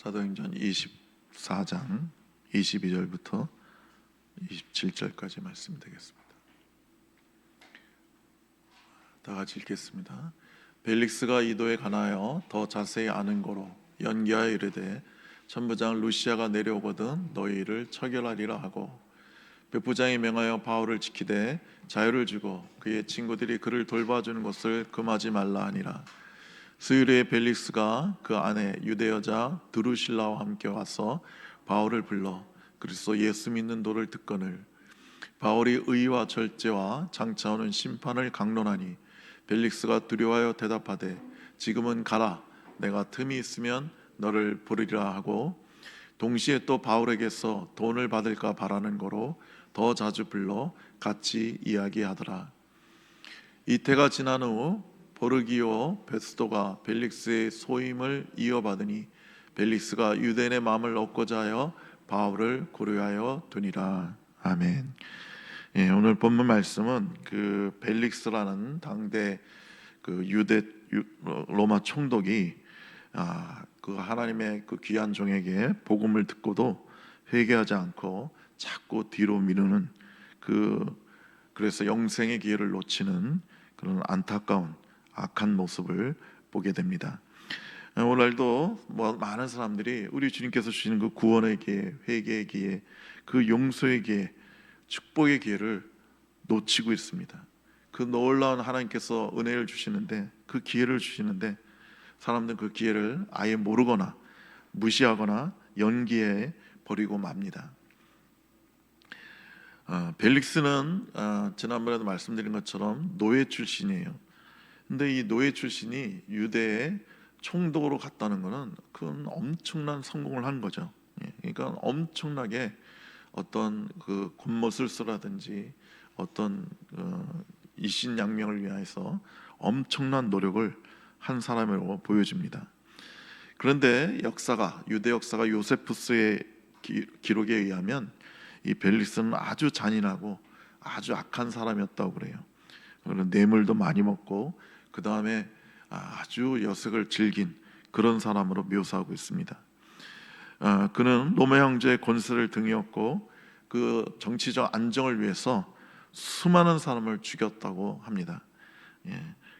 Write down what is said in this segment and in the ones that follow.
사도행전 24장 22절부터 27절까지 말씀 되겠습니다. 다 같이 읽겠습니다. 벨릭스가 이도에 관하여 더 자세히 아는 거로 연기하여 이르되 천부장 루시아가 내려오거든 너희를 처결하리라 하고 백부장이 명하여 바울을 지키되 자유를 주고 그의 친구들이 그를 돌봐주는 것을 금하지 말라 하니라. 수요일에 벨릭스가 그 아내 유대 여자 드루실라와 함께 와서 바울을 불러 그리스도 예수 믿는 도를 듣거늘 바울이 의와 절제와 장차오는 심판을 강론하니 벨릭스가 두려워하여 대답하되 지금은 가라 내가 틈이 있으면 너를 부르리라 하고 동시에 또 바울에게서 돈을 받을까 바라는 거로 더 자주 불러 같이 이야기하더라. 이태가 지난 후 보르기오 베스도가 벨릭스의 소임을 이어받으니 벨릭스가 유대인의 마음을 얻고자 하여 바울을 고려하여 두니라. 아멘. 오늘 본문 말씀은 그 벨릭스라는 당대 그 유대 로마 총독이 그 하나님의 그 귀한 종에게 복음을 듣고도 회개하지 않고 자꾸 뒤로 미루는 그래서 영생의 기회를 놓치는 그런 안타까운 악한 모습을 보게 됩니다. 오늘도 많은 사람들이 우리 주님께서 주시는 그 구원의 기회, 회개의 기회, 그 용서의 기회, 축복의 기회를 놓치고 있습니다. 그 놀라운 하나님께서 은혜를 주시는데 그 기회를 주시는데 사람들은 그 기회를 아예 모르거나 무시하거나 연기해 버리고 맙니다. 벨릭스는 지난번에도 말씀드린 것처럼 노예 출신이에요. 근데 이 노예 출신이 유대의 총독으로 갔다는 것은 큰 엄청난 성공을 한 거죠. 그러니까 엄청나게 어떤 그 곤모술수라든지 어떤 이신양명을 위해서 엄청난 노력을 한 사람으로 보여집니다. 그런데 유대 역사가 요세푸스의 기록에 의하면 이 벨릭스는 아주 잔인하고 아주 악한 사람이었다고 그래요. 뇌물도 많이 먹고 그 다음에 아주 여색을 즐긴 그런 사람으로 묘사하고 있습니다. 그는 로마 형제의 권세를 등에 업고 그 정치적 안정을 위해서 수많은 사람을 죽였다고 합니다.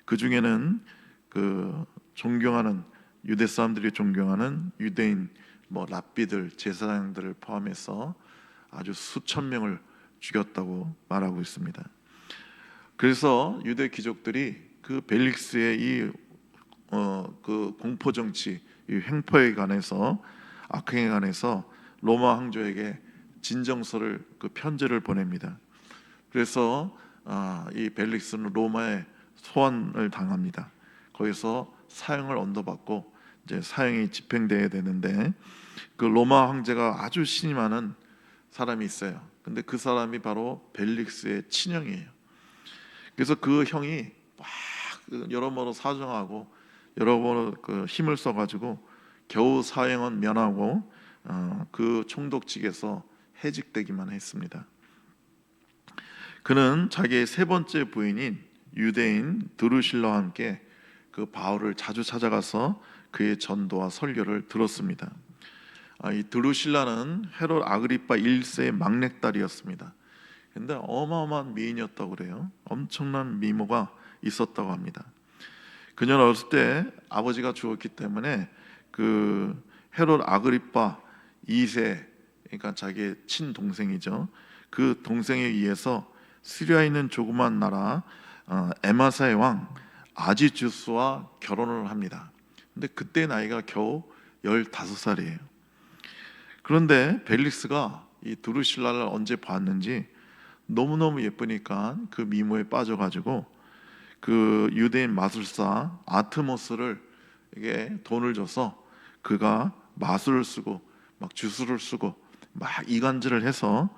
그 중에는 그 존경하는 유대 사람들이 존경하는 유대인 랍비들, 제사장들을 포함해서 아주 수천 명을 죽였다고 말하고 있습니다. 그래서 유대 귀족들이 그 벨릭스의 그 공포 정치, 이 횡포에 관해서 악행에 관해서 로마 황제에게 진정서를 그 편지를 보냅니다. 그래서 이 벨릭스는 로마에 소환을 당합니다. 거기서 사형을 언도받고 이제 사형이 집행돼야 되는데 그 로마 황제가 아주 신이 많은 사람이 있어요. 근데 그 사람이 바로 벨릭스의 친형이에요. 그래서 그 형이 막 여러모로 사정하고 여러모로 그 힘을 써가지고 겨우 사형은 면하고 그 총독직에서 해직되기만 했습니다. 그는 자기의 세 번째 부인인 유대인 드루실라와 함께 그 바울을 자주 찾아가서 그의 전도와 설교를 들었습니다. 이 드루실라는 헤롯 아그리파 1세의 막내딸이었습니다. 근데 어마어마한 미인이었다고 그래요. 엄청난 미모가 있었다고 합니다. 그녀는 어렸을 때 아버지가 죽었기 때문에 그 헤롯 아그리파 2세, 그러니까 자기의 친동생이죠. 그 동생에 의해서 시리아에 있는 조그만 나라 에마사의 왕 아지주스와 결혼을 합니다. 근데 그때 나이가 겨우 15살이에요. 그런데 벨릭스가 이 드루실라를 언제 봤는지 너무너무 예쁘니까 그 미모에 빠져가지고 그 유대인 마술사 아트모스를 에게 돈을 줘서 그가 마술을 쓰고 막 주술을 쓰고 막 이간질을 해서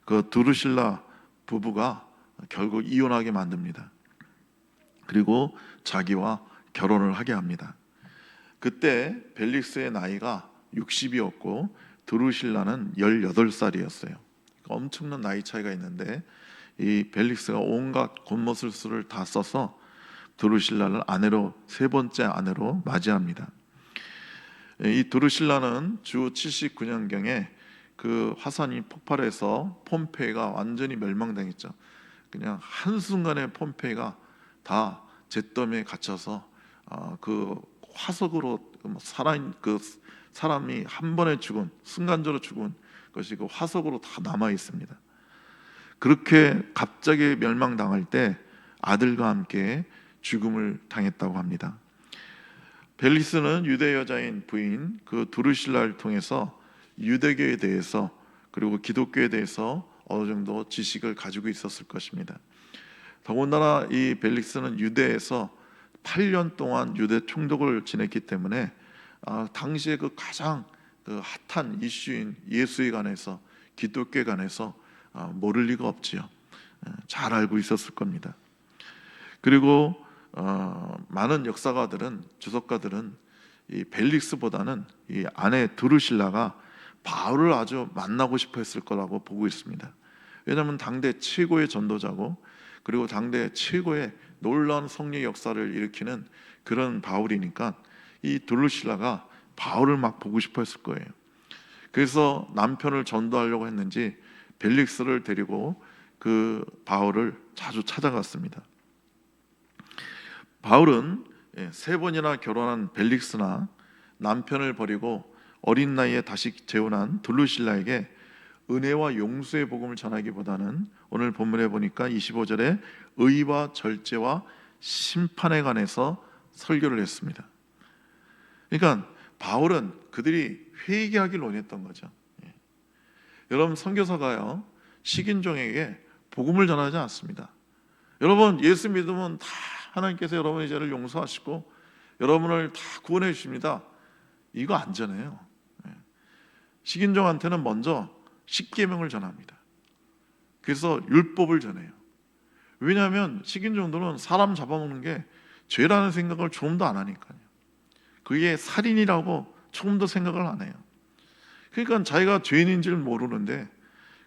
그 드루실라 부부가 결국 이혼하게 만듭니다. 그리고 자기와 결혼을 하게 합니다. 그때 벨릭스의 나이가 60이었고 드루실라는 18살이었어요. 엄청난 나이 차이가 있는데 이 벨릭스가 온갖 곤모술수를 다 써서 드루실라를 세 번째 아내로 맞이합니다. 이 드루실라는 주 79년경에 그 화산이 폭발해서 폼페이가 완전히 멸망당했죠. 그냥 한순간에 폼페이가 다 잿더미에 갇혀서 그 화석으로 그 사람이 한 번에 죽은, 순간적으로 죽은 것이 그 화석으로 다 남아 있습니다. 그렇게 갑자기 멸망당할 때 아들과 함께 죽음을 당했다고 합니다. 벨리스는 유대 여자인 부인 그 두루실라를 통해서 유대교에 대해서 그리고 기독교에 대해서 어느 정도 지식을 가지고 있었을 것입니다. 더군다나 이 벨릭스는 유대에서 8년 동안 유대 총독을 지냈기 때문에 당시에 그 가장 그 핫한 이슈인 예수에 관해서, 기독교에 관해서 모를 리가 없지요. 잘 알고 있었을 겁니다. 그리고 많은 역사가들은, 주석가들은 이 벨릭스보다는 이 아내 드루실라가 바울을 아주 만나고 싶어 했을 거라고 보고 있습니다. 왜냐하면 당대 최고의 전도자고 그리고 당대 최고의 놀라운 성령 역사를 일으키는 그런 바울이니까 이 드루실라가 바울을 막 보고 싶어 했을 거예요. 그래서 남편을 전도하려고 했는지 벨릭스를 데리고 그 바울을 자주 찾아갔습니다. 바울은 3번이나 결혼한 벨릭스나 남편을 버리고 어린 나이에 다시 재혼한 드루실라에게 은혜와 용서의 복음을 전하기보다는 오늘 본문에 보니까 25절에 의와 절제와 심판에 관해서 설교를 했습니다. 그러니까 바울은 그들이 회개하기를 원했던 거죠. 여러분, 선교사가요 식인종에게 복음을 전하지 않습니다. 여러분, 예수 믿으면 다 하나님께서 여러분의 죄를 용서하시고 여러분을 다 구원해 주십니다. 이거 안 전해요. 식인종한테는 먼저 십계명을 전합니다. 그래서 율법을 전해요. 왜냐하면 식인종들은 사람 잡아먹는 게 죄라는 생각을 조금도 안 하니까요. 그게 살인이라고 조금도 생각을 안 해요. 그러니까 자기가 죄인인 줄 모르는데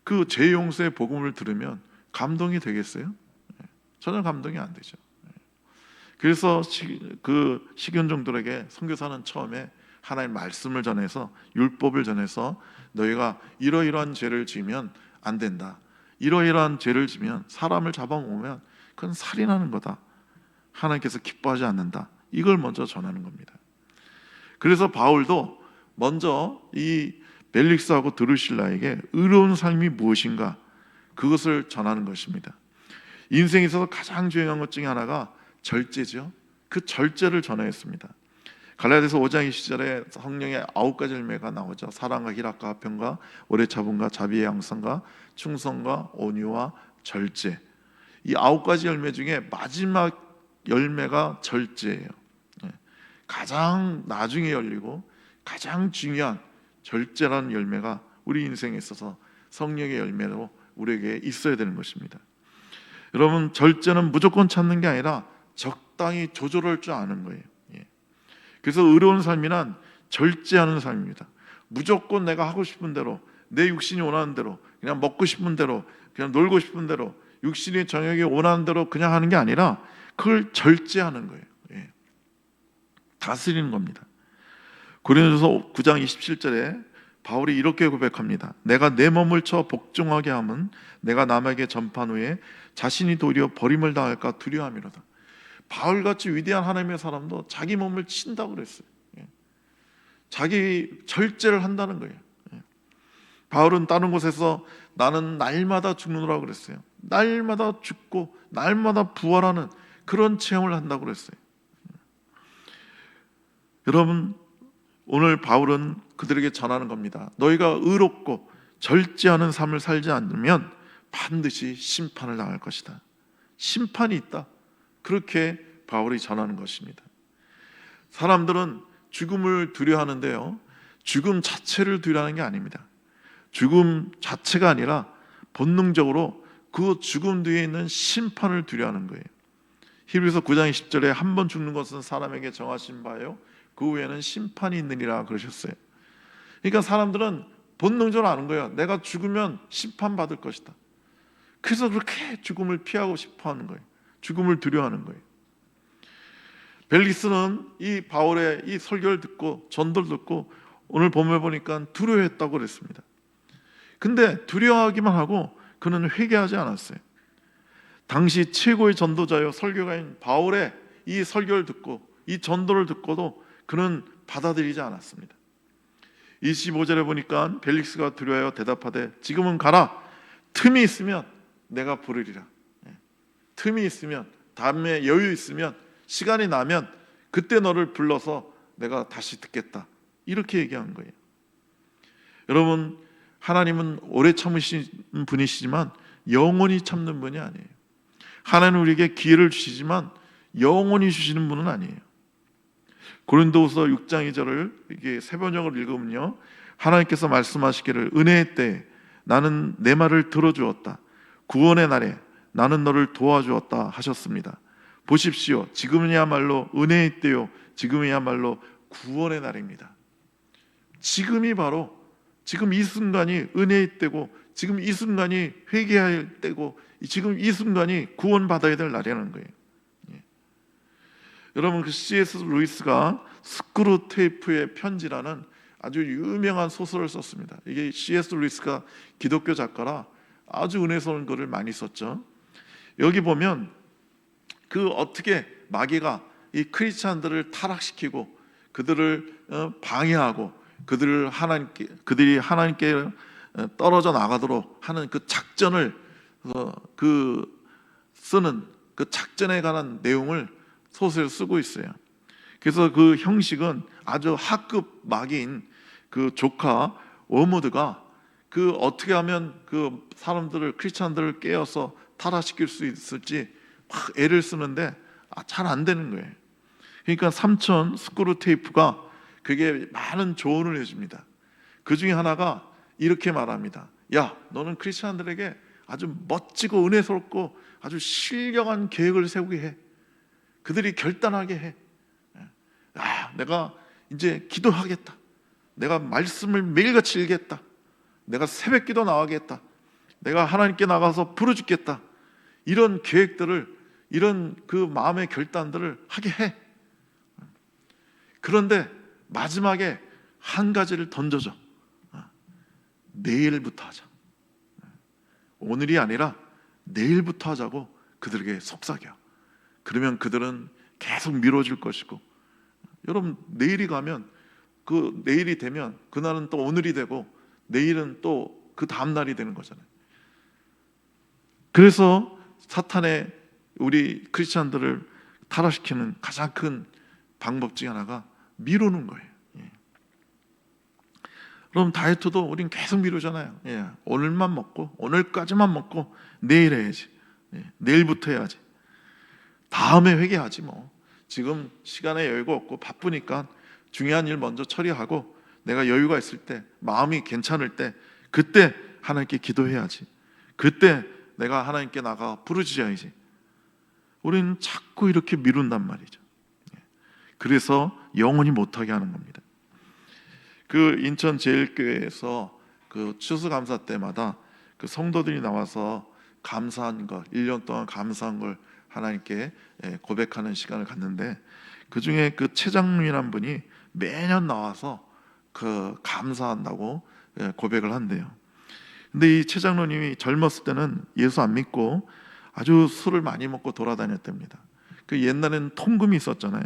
그 죄 용서의 복음을 들으면 감동이 되겠어요? 전혀 감동이 안 되죠. 그래서 그 식인종들에게 선교사는 처음에 하나님의 말씀을 전해서, 율법을 전해서 너희가 이러이러한 죄를 지으면 안 된다, 이러이러한 죄를 지면 사람을 잡아먹으면 그건 살인하는 거다, 하나님께서 기뻐하지 않는다, 이걸 먼저 전하는 겁니다. 그래서 바울도 먼저 이 벨릭스하고 드루실라에게 의로운 삶이 무엇인가, 그것을 전하는 것입니다. 인생에 있어서 가장 중요한 것 중에 하나가 절제죠. 그 절제를 전하였습니다. 갈라디아서 5장 20절에 성령의 9가지 열매가 나오죠. 사랑과 희락과 화평과 오래 참음과 자비의 양성과 충성과 온유와 절제. 이 9가지 열매 중에 마지막 열매가 절제예요. 가장 나중에 열리고 가장 중요한 절제라는 열매가 우리 인생에 있어서 성령의 열매로 우리에게 있어야 되는 것입니다. 여러분, 절제는 무조건 찾는 게 아니라 적당히 조절할 줄 아는 거예요. 그래서 의로운 삶이란 절제하는 삶입니다. 무조건 내가 하고 싶은 대로, 내 육신이 원하는 대로, 그냥 먹고 싶은 대로, 그냥 놀고 싶은 대로, 육신의 정욕이 원하는 대로 그냥 하는 게 아니라 그걸 절제하는 거예요. 다스리는 겁니다. 고린도서 9장 27절에 바울이 이렇게 고백합니다. 내가 내 몸을 쳐 복종하게 함은 내가 남에게 전판 후에 자신이 도리어 버림을 당할까 두려움이로다. 바울같이 위대한 하나님의 사람도 자기 몸을 친다고 그랬어요. 자기 절제를 한다는 거예요. 바울은 다른 곳에서 나는 날마다 죽는다고 그랬어요. 날마다 죽고 날마다 부활하는 그런 체험을 한다고 그랬어요. 여러분, 오늘 바울은 그들에게 전하는 겁니다. 너희가 의롭고 절제하는 삶을 살지 않으면 반드시 심판을 당할 것이다. 심판이 있다. 그렇게 바울이 전하는 것입니다. 사람들은 죽음을 두려워하는데요, 죽음 자체를 두려워하는 게 아닙니다. 죽음 자체가 아니라 본능적으로 그 죽음 뒤에 있는 심판을 두려워하는 거예요. 히브리서 9장 10절에 한 번 죽는 것은 사람에게 정하신 바요, 그 후에는 심판이 있느니라 그러셨어요. 그러니까 사람들은 본능적으로 아는 거예요. 내가 죽으면 심판받을 것이다. 그래서 그렇게 죽음을 피하고 싶어 하는 거예요. 죽음을 두려워하는 거예요. 벨릭스는 이 바울의 이 설교를 듣고 전도를 듣고 오늘 본문에 보니까 두려워했다고 그랬습니다. 근데 두려워하기만 하고 그는 회개하지 않았어요. 당시 최고의 전도자요 설교가인 바울의 이 설교를 듣고 이 전도를 듣고도 그는 받아들이지 않았습니다. 25절에 보니까 벨릭스가 두려워하여 대답하되 지금은 가라. 틈이 있으면 내가 부르리라. 틈이 있으면, 다음에 여유 있으면, 시간이 나면 그때 너를 불러서 내가 다시 듣겠다. 이렇게 얘기한 거예요. 여러분, 하나님은 오래 참으시는 분이시지만 영원히 참는 분이 아니에요. 하나님은 우리에게 기회를 주시지만 영원히 주시는 분은 아니에요. 고린도후서 6장 2절을 이게 세번역을 읽으면요, 하나님께서 말씀하시기를 은혜의 때에 나는 내 말을 들어주었다. 구원의 날에 나는 너를 도와주었다 하셨습니다. 보십시오. 지금이야말로 은혜의 때요, 지금이야말로 구원의 날입니다. 지금이 바로 지금 이 순간이 은혜의 때고, 지금 이 순간이 회개할 때고, 지금 이 순간이 구원받아야 될 날이라는 거예요. 여러분, 그 C.S. 루이스가 스크루테이프의 편지라는 아주 유명한 소설을 썼습니다. 이게 C.S. 루이스가 기독교 작가라 아주 은혜스러운 글을 많이 썼죠. 여기 보면 그 어떻게 마귀가 이 크리스찬들을 타락시키고 그들을 방해하고 그들이 하나님께 떨어져 나가도록 하는 그 작전을 쓰는 그 작전에 관한 내용을 소설을 쓰고 있어요. 그래서 그 형식은 아주 하급 마귀인 그 조카 워무드가 그 어떻게 하면 그 사람들을, 크리스찬들을 깨어서 타락시킬 수 있을지 막 애를 쓰는데 잘 안 되는 거예요. 그러니까 삼촌 스크루테이프가 그게 많은 조언을 해줍니다. 그 중에 하나가 이렇게 말합니다. 야, 너는 크리스찬들에게 아주 멋지고 은혜스럽고 아주 신령한 계획을 세우게 해. 그들이 결단하게 해. 내가 이제 기도하겠다. 내가 말씀을 매일같이 읽겠다. 내가 새벽기도 나가겠다. 내가 하나님께 나가서 부르짖겠다. 이런 계획들을, 이런 그 마음의 결단들을 하게 해. 그런데 마지막에 한 가지를 던져줘. 내일부터 하자. 오늘이 아니라 내일부터 하자고 그들에게 속삭여. 그러면 그들은 계속 미뤄질 것이고, 여러분, 내일이 가면, 그 내일이 되면 그날은 또 오늘이 되고 내일은 또 그 다음 날이 되는 거잖아요. 그래서 사탄의 우리 크리스찬들을 타락시키는 가장 큰 방법 중에 하나가 미루는 거예요. 그럼 다이어트도 우린 계속 미루잖아요. 오늘만 먹고, 오늘까지만 먹고 내일 해야지. 내일부터 해야지. 다음에 회개하지 뭐. 지금 시간에 여유가 없고 바쁘니까 중요한 일 먼저 처리하고 내가 여유가 있을 때, 마음이 괜찮을 때, 그때 하나님께 기도해야지. 그때 내가 하나님께 나가 부르짖어야지. 우리는 자꾸 이렇게 미룬단 말이죠. 그래서 영원히 못하게 하는 겁니다. 그 인천 제일교회에서 그 추수감사 때마다 그 성도들이 나와서 감사한 것, 1년 동안 감사한 걸 하나님께 고백하는 시간을 갖는데, 그 중에 그 최장로이라는 분이 매년 나와서 그 감사한다고 고백을 한대요. 근데 이 최장로님이 젊었을 때는 예수 안 믿고 아주 술을 많이 먹고 돌아다녔답니다. 그 옛날에는 통금이 있었잖아요.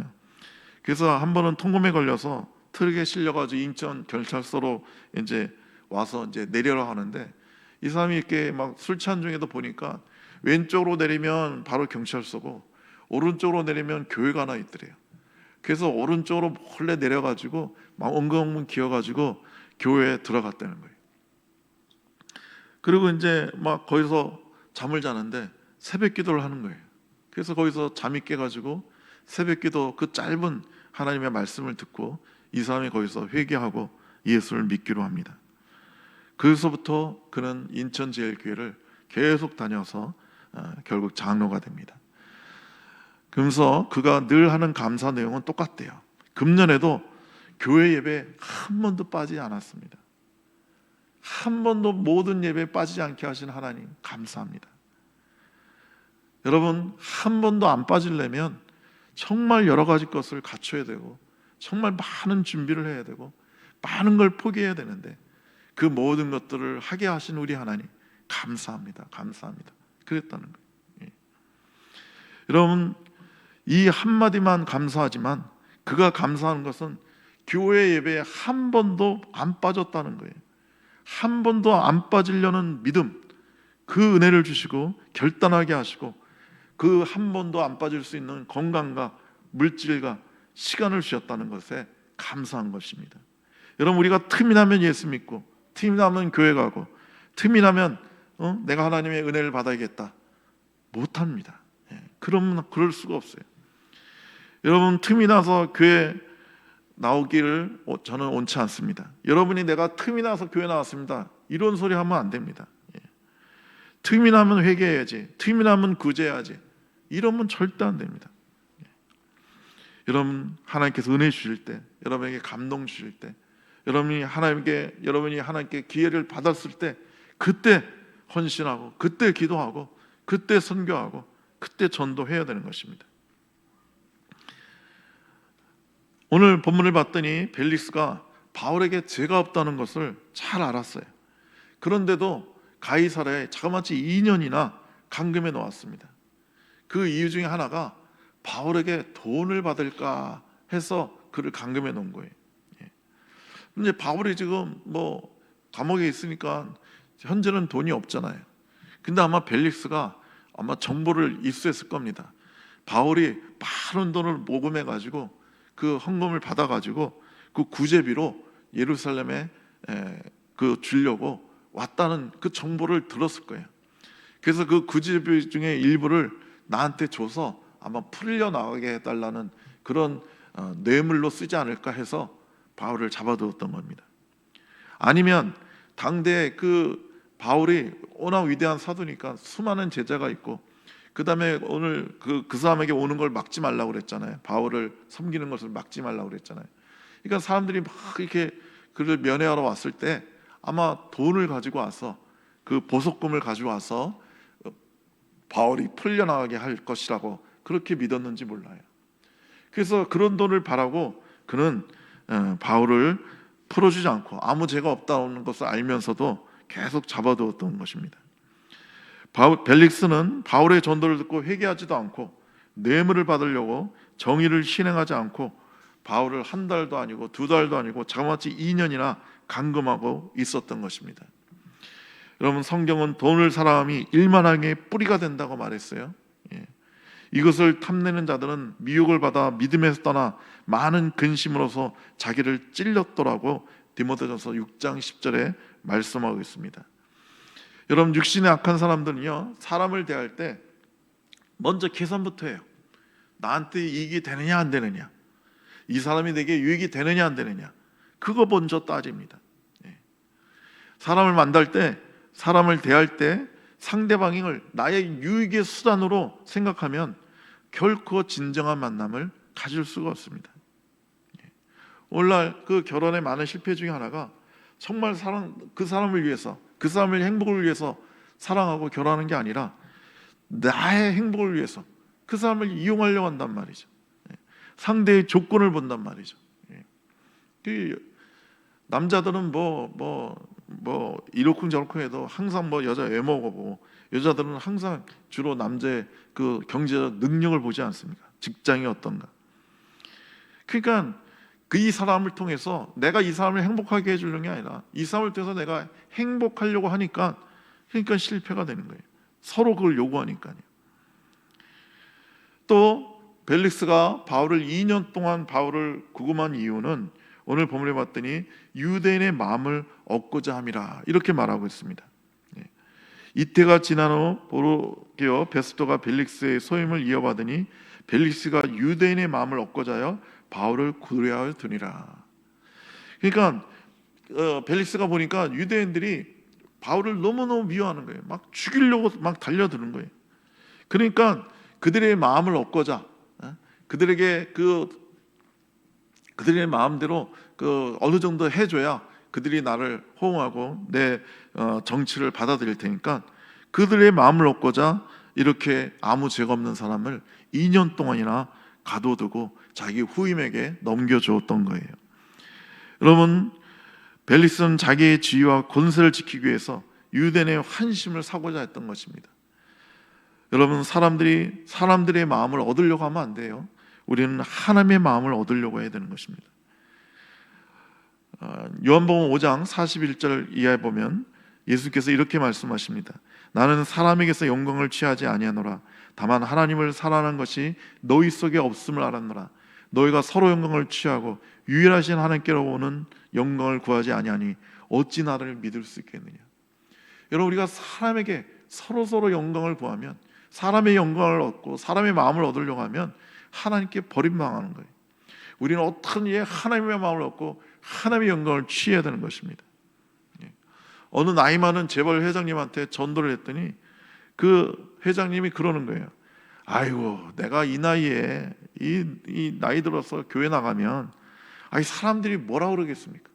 그래서 한 번은 통금에 걸려서 트럭에 실려가지고 인천 경찰서로 이제 와서 이제 내려라 하는데, 이 사람이 이렇게 막 술 취한 중에도 보니까 왼쪽으로 내리면 바로 경찰서고 오른쪽으로 내리면 교회가 하나 있더래요. 그래서 오른쪽으로 몰래 내려가지고 막 엉금엉금 기어가지고 교회에 들어갔다는 거예요. 그리고 이제 막 거기서 잠을 자는데 새벽 기도를 하는 거예요. 그래서 거기서 잠이 깨가지고 새벽 기도 그 짧은 하나님의 말씀을 듣고 이 사람이 거기서 회개하고 예수를 믿기로 합니다. 그래서부터 그는 인천제일교회를 계속 다녀서 결국 장로가 됩니다. 그러면서 그가 늘 하는 감사 내용은 똑같대요. 금년에도 교회 예배 한 번도 빠지지 않았습니다. 한 번도 모든 예배에 빠지지 않게 하신 하나님 감사합니다. 여러분, 한 번도 안 빠지려면 정말 여러 가지 것을 갖춰야 되고 정말 많은 준비를 해야 되고 많은 걸 포기해야 되는데 그 모든 것들을 하게 하신 우리 하나님 감사합니다. 감사합니다. 그랬다는 거예요. 예. 여러분, 이 한마디만 감사하지만 그가 감사하는 것은 교회 예배에 한 번도 안 빠졌다는 거예요. 한 번도 안 빠지려는 믿음, 그 은혜를 주시고 결단하게 하시고 그 한 번도 안 빠질 수 있는 건강과 물질과 시간을 주셨다는 것에 감사한 것입니다. 여러분, 우리가 틈이 나면 예수 믿고 틈이 나면 교회 가고 틈이 나면 내가 하나님의 은혜를 받아야겠다, 못합니다. 그러면 그럴 수가 없어요. 여러분, 틈이 나서 교회 나오기를 저는 원치 않습니다. 여러분이 내가 틈이 나서 교회 나왔습니다, 이런 소리 하면 안 됩니다. 틈이 나면 회개해야지, 틈이 나면 구제해야지, 이러면 절대 안 됩니다. 여러분, 하나님께서 은혜 주실 때, 여러분에게 감동 주실 때, 여러분이 하나님께 기회를 받았을 때 그때 헌신하고 그때 기도하고 그때 선교하고 그때 전도해야 되는 것입니다. 오늘 본문을 봤더니 벨릭스가 바울에게 죄가 없다는 것을 잘 알았어요. 그런데도 가이사랴에 자그마치 2년이나 감금해 놓았습니다. 그 이유 중에 하나가 바울에게 돈을 받을까 해서 그를 감금해 놓은 거예요. 근데 바울이 지금 감옥에 있으니까 현재는 돈이 없잖아요. 근데 아마 벨릭스가 정보를 입수했을 겁니다. 바울이 많은 돈을 모금해 가지고 그 헌금을 받아 가지고 그 구제비로 예루살렘에 주려고 왔다는 그 정보를 들었을 거예요. 그래서 그 구제비 중에 일부를 나한테 줘서 아마 풀려나가게 해달라는 그런 뇌물로 쓰지 않을까 해서 바울을 잡아두었던 겁니다. 아니면 당대에 그 바울이 워낙 위대한 사도니까 수많은 제자가 있고, 그 다음에 오늘 그 사람에게 오는 걸 막지 말라고 그랬잖아요. 바울을 섬기는 것을 막지 말라고 그랬잖아요. 그러니까 사람들이 막 이렇게 그를 면회하러 왔을 때 아마 돈을 가지고 와서 그 보석금을 가지고 와서 바울이 풀려나가게 할 것이라고 그렇게 믿었는지 몰라요. 그래서 그런 돈을 바라고 그는 바울을 풀어주지 않고 아무 죄가 없다는 것을 알면서도 계속 잡아두었던 것입니다. 벨릭스는 바울의 전도를 듣고 회개하지도 않고 뇌물을 받으려고 정의를 실행하지 않고 바울을 한 달도 아니고 두 달도 아니고 자그마치 2년이나 감금하고 있었던 것입니다. 여러분, 성경은 돈을 사람이 일만하게 뿌리가 된다고 말했어요. 이것을 탐내는 자들은 미혹을 받아 믿음에서 떠나 많은 근심으로서 자기를 찔렸더라고 디모데전서 6장 10절에 말씀하고 있습니다. 여러분, 육신에 악한 사람들은요, 사람을 대할 때 먼저 계산부터 해요. 나한테 이익이 되느냐 안 되느냐, 이 사람이 내게 유익이 되느냐 안 되느냐, 그거 먼저 따집니다. 사람을 만날 때, 사람을 대할 때 상대방을 나의 유익의 수단으로 생각하면 결코 진정한 만남을 가질 수가 없습니다. 오늘날 그 결혼의 많은 실패 중에 하나가 정말 그 사람을 위해서, 그 사람의 행복을 위해서 사랑하고 결혼하는 게 아니라 나의 행복을 위해서 그 사람을 이용하려고 한단 말이죠. 상대의 조건을 본단 말이죠. 남자들은 이러쿵저러쿵 해도 항상 여자 외모가 보고, 여자들은 항상 주로 남자의 그 경제적 능력을 보지 않습니까? 직장이 어떤가. 그러니까 이 사람을 통해서 내가 이 사람을 행복하게 해주는 게 아니라 이 사람을 통해서 내가 행복하려고 하니까, 그러니까 실패가 되는 거예요. 서로 그걸 요구하니까요. 또 벨릭스가 바울을 2년 동안 바울을 구금한 이유는 오늘 본문에 봤더니 유대인의 마음을 얻고자 함이라, 이렇게 말하고 있습니다. 이때가 지난 후 보르게오 베스토가 벨릭스의 소임을 이어받으니 벨릭스가 유대인의 마음을 얻고자 하여 바울을 구려하여 두니라. 그러니까 벨릭스가 보니까 유대인들이 바울을 너무너무 미워하는 거예요. 막 죽이려고 막 달려드는 거예요. 그러니까 그들의 마음을 얻고자, 그들에게 그들의 마음대로 어느 정도 해줘야 그들이 나를 호응하고 내 정치를 받아들일 테니까 그들의 마음을 얻고자 이렇게 아무 죄가 없는 사람을 2년 동안이나 가둬두고 자기 후임에게 넘겨주었던 거예요. 여러분, 벨릭스는 자기의 지위와 권세를 지키기 위해서 유대인의 환심을 사고자 했던 것입니다. 여러분, 사람들의 마음을 얻으려고 하면 안 돼요. 우리는 하나님의 마음을 얻으려고 해야 되는 것입니다. 요한복음 5장 41절 이하에 보면 예수께서 이렇게 말씀하십니다. 나는 사람에게서 영광을 취하지 아니하노라. 다만 하나님을 사랑하는 것이 너희 속에 없음을 알았노라. 너희가 서로 영광을 취하고 유일하신 하나님께로 오는 영광을 구하지 아니하니 어찌 나를 믿을 수 있겠느냐. 여러분, 우리가 사람에게 서로 영광을 구하면, 사람의 영광을 얻고 사람의 마음을 얻으려고 하면 하나님께 버림당하는 거예요. 우리는 어떤 이에 하나님의 마음을 얻고 하나님의 영광을 취해야 되는 것입니다. 어느 나이 많은 재벌 회장님한테 전도를 했더니 그 회장님이 그러는 거예요. 아이고, 내가 이 나이에 이 나이 들어서 교회 나가면 사람들이 뭐라 그러겠습니까?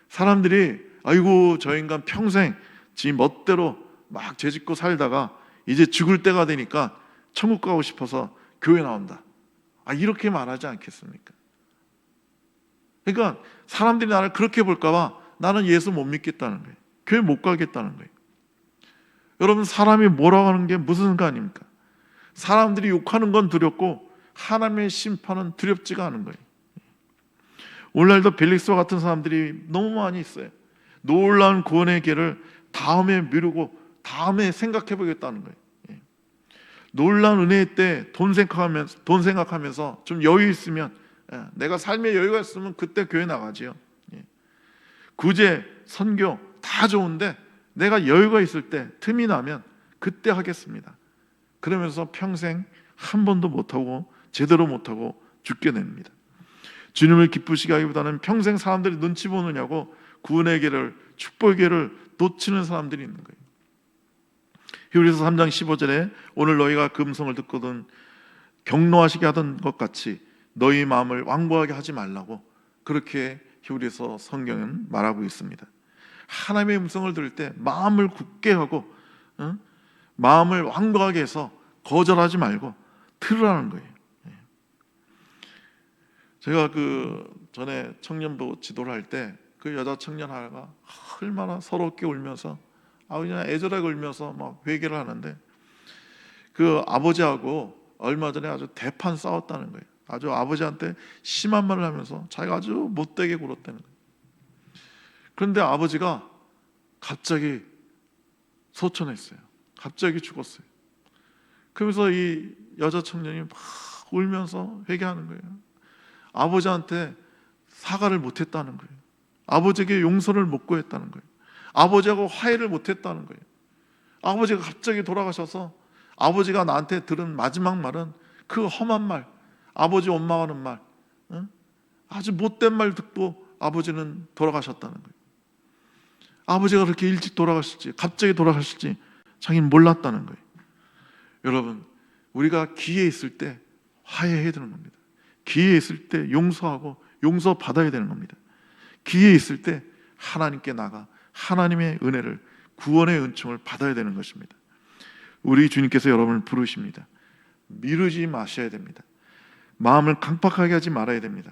사람들이 아이고, 저 인간 평생 지 멋대로 막 죄짓고 살다가 이제 죽을 때가 되니까 천국 가고 싶어서 교회 나온다. 이렇게 말하지 않겠습니까? 그러니까 사람들이 나를 그렇게 볼까 봐 나는 예수 못 믿겠다는 거예요. 교회 못 가겠다는 거예요. 여러분, 사람이 뭐라고 하는 게 무슨 상관입니까? 사람들이 욕하는 건 두렵고 하나님의 심판은 두렵지가 않은 거예요. 오늘날도 벨릭스와 같은 사람들이 너무 많이 있어요. 놀라운 구원의 길을 다음에 미루고 다음에 생각해 보겠다는 거예요. 놀라운 은혜의 때 돈 생각하면서 좀 여유 있으면, 내가 삶에 여유가 있으면 그때 교회 나가지요. 구제, 선교 다 좋은데 내가 여유가 있을 때, 틈이 나면 그때 하겠습니다. 그러면서 평생 한 번도 못하고 제대로 못하고 죽게 됩니다. 주님을 기쁘시게 하기보다는 평생 사람들이 눈치 보느냐고 구원의 길을, 축복의 길을 놓치는 사람들이 있는 거예요. 히브리서 3장 15절에 오늘 너희가 그 음성을 듣거든 경노하시게 하던 것 같이 너희 마음을 완고하게 하지 말라고, 그렇게 히브리서 성경은 말하고 있습니다. 하나님의 음성을 들을 때 마음을 굳게 하고, 마음을 완고하게 해서 거절하지 말고 들으라는 거예요. 제가 전에 청년부 지도를 할 때 그 여자 청년 하나가 얼마나 서럽게 울면서, 그냥 애절하게 울면서 막 회개를 하는데, 그 아버지하고 얼마 전에 아주 대판 싸웠다는 거예요. 아주 아버지한테 심한 말을 하면서 자기가 아주 못되게 굴었다는 거예요. 그런데 아버지가 갑자기 소천했어요. 갑자기 죽었어요. 그러면서 이 여자 청년이 막 울면서 회개하는 거예요. 아버지한테 사과를 못했다는 거예요. 아버지에게 용서를 못 구했다는 거예요. 아버지하고 화해를 못했다는 거예요. 아버지가 갑자기 돌아가셔서 아버지가 나한테 들은 마지막 말은 그 험한 말, 아버지 원망하는 말, 아주 못된 말 듣고 아버지는 돌아가셨다는 거예요. 아버지가 그렇게 일찍 돌아가실지, 갑자기 돌아가실지 자기는 몰랐다는 거예요. 여러분, 우리가 기회 있을 때 화해해야 되는 겁니다. 기회 있을 때 용서하고 용서받아야 되는 겁니다. 기회 있을 때 하나님께 나가 하나님의 은혜를, 구원의 은총을 받아야 되는 것입니다. 우리 주님께서 여러분을 부르십니다. 미루지 마셔야 됩니다. 마음을 강팍하게 하지 말아야 됩니다.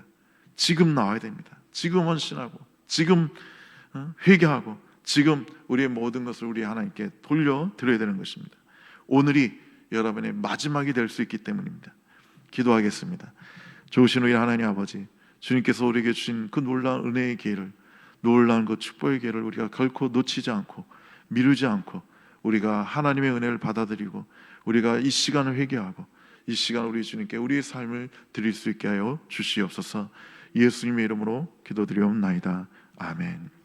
지금 나와야 됩니다. 지금 헌신하고, 지금 회개하고, 지금 우리의 모든 것을 우리 하나님께 돌려드려야 되는 것입니다. 오늘이 여러분의 마지막이 될 수 있기 때문입니다. 기도하겠습니다. 좋으신 우리 하나님 아버지, 주님께서 우리에게 주신 그 놀라운 은혜의 기회를, 놀라운 그 축복의 기회를 우리가 결코 놓치지 않고 미루지 않고 우리가 하나님의 은혜를 받아들이고 우리가 이 시간을 회개하고 이 시간 우리 주님께 우리의 삶을 드릴 수 있게 하여 주시옵소서. 예수님의 이름으로 기도드리옵나이다. 아멘.